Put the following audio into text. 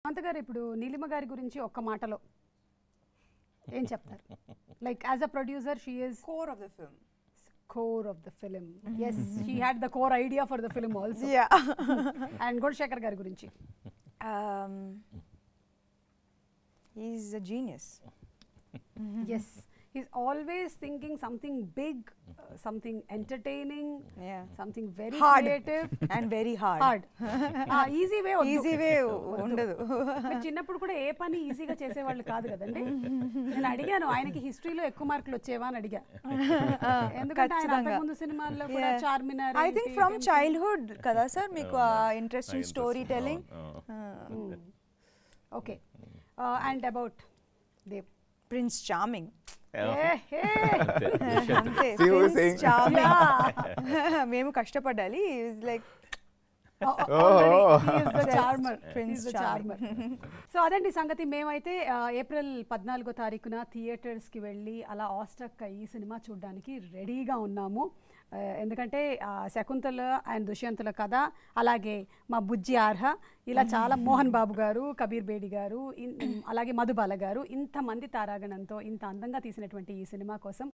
అంతగారు ఇప్పుడు నీలిమ గారి గురించి ఒక్క మాటలో ఏం చెప్తారు? Like as a producer, she is core of the film. Core of the film. Yes, she had the core idea for the film also. Yeah. And Gulshekhar గారి గురించి He's a genius. yes, he's always thinking something big, something entertaining, Yeah. something very Hard. creative And very hard. hard. Easy way Easy way ఉండదు. మీరు చిన్నప్పుడు కూడా ఏ పని ఈజీగా చేసేవాళ్ళు కాదు కదండి. నేను అడిగాను ఆయనకి హిస్టరీలో ఎక్కువ మార్కులు వచ్చేవా అని అడిగా. ఎందుకంటే ఆయన అంతకుముందు సినిమాల్లో కూడా Charminar I think from childhood కదా సార్ మీకు interest in storytelling. Okay and about Dev prince charming. అంతే See who is saying? మేము కష్టపడాలి. లైక్ సో అదండి సంగతి. మేమైతే ఏప్రిల్ 14వ తారీఖున థియేటర్స్కి వెళ్ళి అలా ఆస్ట్రక్ ఈ సినిమా చూడడానికి రెడీగా ఉన్నాము. ఎందుకంటే శకుంతల అండ్ దుష్యంతుల కథ, అలాగే మా బుజ్జి ఆర్హ, ఇలా చాలా మోహన్ బాబు గారు, కబీర్ బేడి గారు, అలాగే మధుబాల గారు, ఇంతమంది తారాగణంతో ఇంత అందంగా తీసినటువంటి ఈ సినిమా కోసం